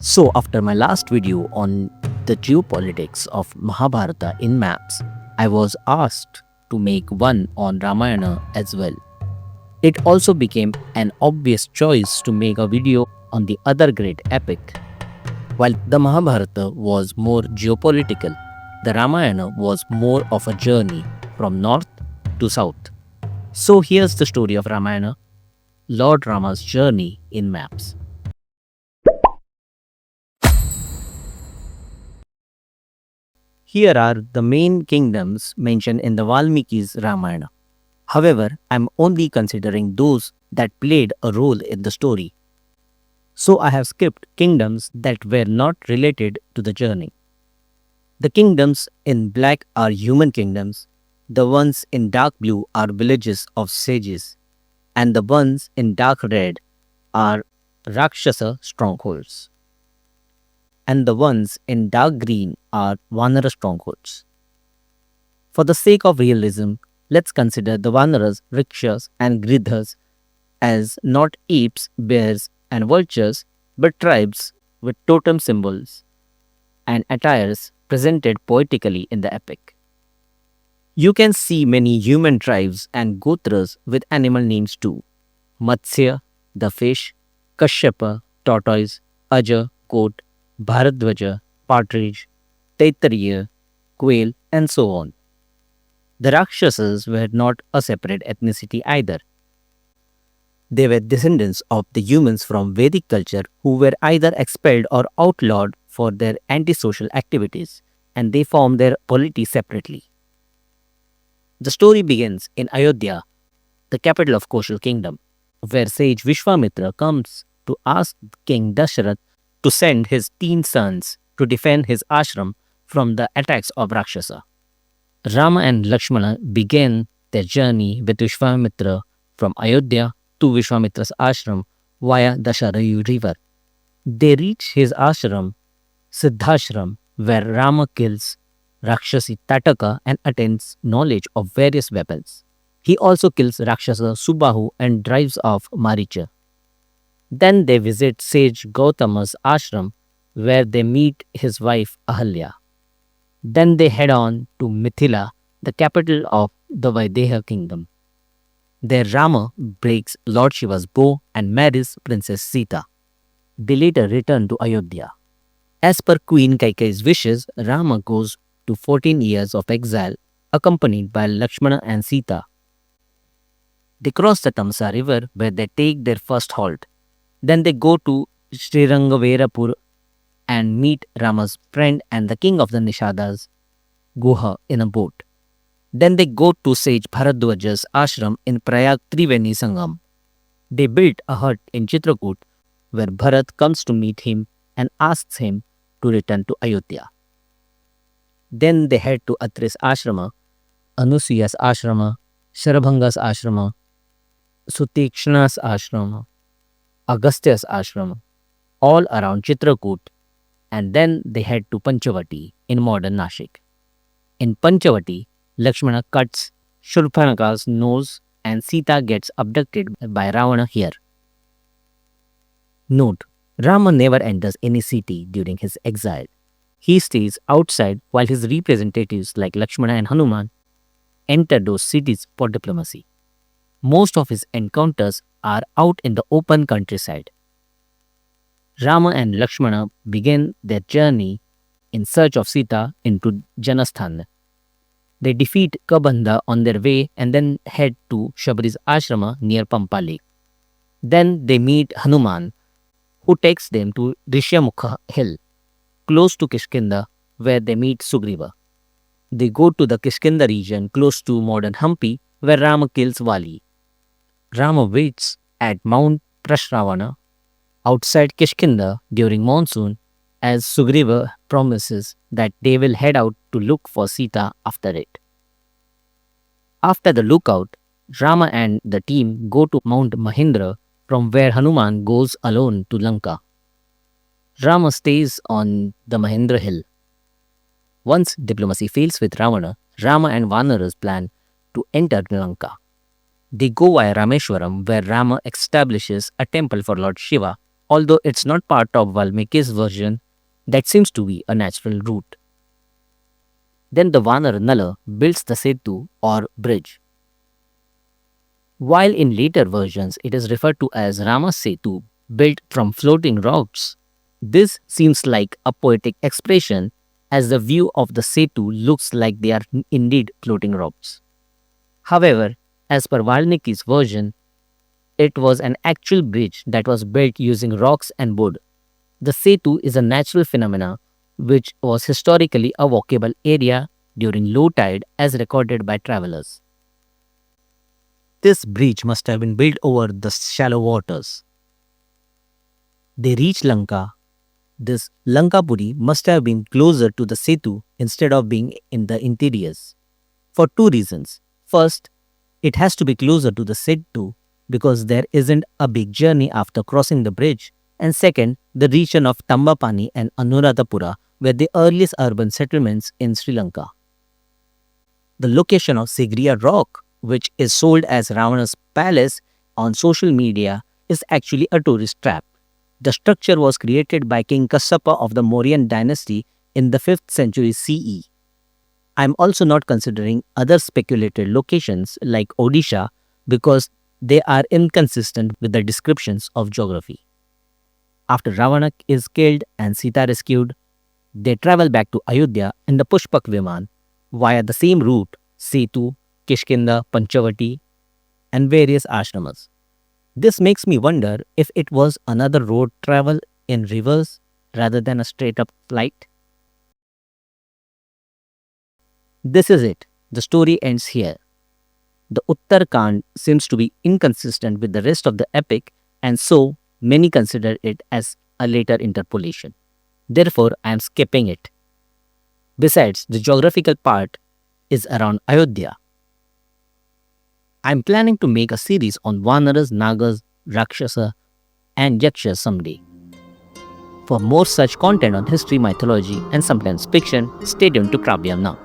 So, after my last video on the geopolitics of Mahabharata in maps, I was asked to make one on Ramayana as well. It also became an obvious choice to make a video on the other great epic. While the Mahabharata was more geopolitical, the Ramayana was more of a journey from north to south. So, here's the story of Ramayana, Lord Rama's journey in maps. Here are the main kingdoms mentioned in the Valmiki's Ramayana. However, I'm only considering those that played a role in the story. So I have skipped kingdoms that were not related to the journey. The kingdoms in black are human kingdoms, the ones in dark blue are villages of sages, and the ones in dark red are Rakshasa strongholds. And the ones in dark green are Vanara strongholds. For the sake of realism, let's consider the Vanaras, Rikshas, and Gridhas as not apes, bears, and vultures, but tribes with totem symbols and attires presented poetically in the epic. You can see many human tribes and gotras with animal names too: Matsya, the fish; Kashyapa, tortoise; Aja, goat; Bharadwaja, partridge; Taittiriya, quail, and so on. The Rakshasas were not a separate ethnicity either. They were descendants of the humans from Vedic culture who were either expelled or outlawed for their antisocial activities, and they formed their polity separately. The story begins in Ayodhya, the capital of Koshal kingdom, where sage Vishwamitra comes to ask King Dasharath to send his teen sons to defend his ashram from the attacks of Rakshasa. Rama and Lakshmana began their journey with Vishwamitra from Ayodhya to Vishwamitra's ashram via the Sharayu river. They reach his ashram, Siddhashram, where Rama kills Rakshasi Tataka and attains knowledge of various weapons. He also kills Rakshasa Subahu and drives off Maricha. Then they visit sage Gautama's ashram, where they meet his wife Ahalya. Then they head on to Mithila, the capital of the Vaideha kingdom. There Rama breaks Lord Shiva's bow and marries Princess Sita. They later return to Ayodhya. As per Queen Kaikeyi's wishes, Rama goes to 14 years of exile, accompanied by Lakshmana and Sita. They cross the Tamsa river, where they take their first halt. Then they go to Srirangaverapur and meet Rama's friend and the king of the Nishadas, Guha, in a boat. Then they go to sage Bharadwaja's ashram in Prayag Triveni Sangam. They built a hut in Chitrakoot, where Bharat comes to meet him and asks him to return to Ayodhya. Then they head to Atri's ashrama, Anusuya's ashrama, Sharabhanga's ashrama, Sutikshna's ashrama, Agastya's ashrama, all around Chitrakoot, and then they head to Panchavati in modern Nashik. In Panchavati, Lakshmana cuts Shurpanaka's nose and Sita gets abducted by Ravana here. Note: Rama never enters any city during his exile. He stays outside while his representatives like Lakshmana and Hanuman enter those cities for diplomacy. Most of his encounters are out in the open countryside. Rama and Lakshmana begin their journey in search of Sita into Janasthan. They defeat Kabandha on their way and then head to Shabri's ashrama near Pampa Lake. Then they meet Hanuman, who takes them to Rishyamukha hill, close to Kishkindha, where they meet Sugriva. They go to the Kishkindha region close to modern Hampi, where Rama kills Vali. Rama waits at Mount Prashravana outside Kishkindha during monsoon, as Sugriva promises that they will head out to look for Sita after it. After the lookout, Rama and the team go to Mount Mahindra, from where Hanuman goes alone to Lanka. Rama stays on the Mahindra hill. Once diplomacy fails with Ravana, Rama and Vanaras plan to enter Lanka. They go via Rameswaram, where Rama establishes a temple for Lord Shiva although it's not part of Valmiki's version. That seems to be a natural route. Then the Vanar Nala builds the Setu or bridge. While in later versions it is referred to as Rama Setu, built from floating rocks. This seems like a poetic expression as the view of the Setu looks like they are indeed floating rocks. However, as per Valmiki's version, it was an actual bridge that was built using rocks and wood. The Setu is a natural phenomena which was historically a walkable area during low tide as recorded by travelers. This bridge must have been built over the shallow waters. They reach Lanka. This Lankapuri must have been closer to the Setu instead of being in the interiors. For two reasons. First, it has to be closer to the Setu because there isn't a big journey after crossing the bridge. And second, the region of Tambapani and Anuradhapura were the earliest urban settlements in Sri Lanka. The location of Sigria Rock, which is sold as Ravana's palace on social media, is actually a tourist trap. The structure was created by King Kassapa of the Mauryan dynasty in the 5th century CE. I am also not considering other speculated locations like Odisha because they are inconsistent with the descriptions of geography. After Ravana is killed and Sita rescued, they travel back to Ayodhya in the Pushpak Viman via the same route, Setu, Kishkindha, Panchavati, and various ashramas. This makes me wonder if it was another road travel in reverse rather than a straight up flight. This is it. The story ends here. The Uttarkand seems to be inconsistent with the rest of the epic, and so many consider it as a later interpolation. Therefore, I am skipping it. Besides, the geographical part is around Ayodhya. I am planning to make a series on Vanaras, Nagas, Rakshasa, and Yakshas someday. For more such content on history, mythology, and sometimes fiction, stay tuned to Kravyam now.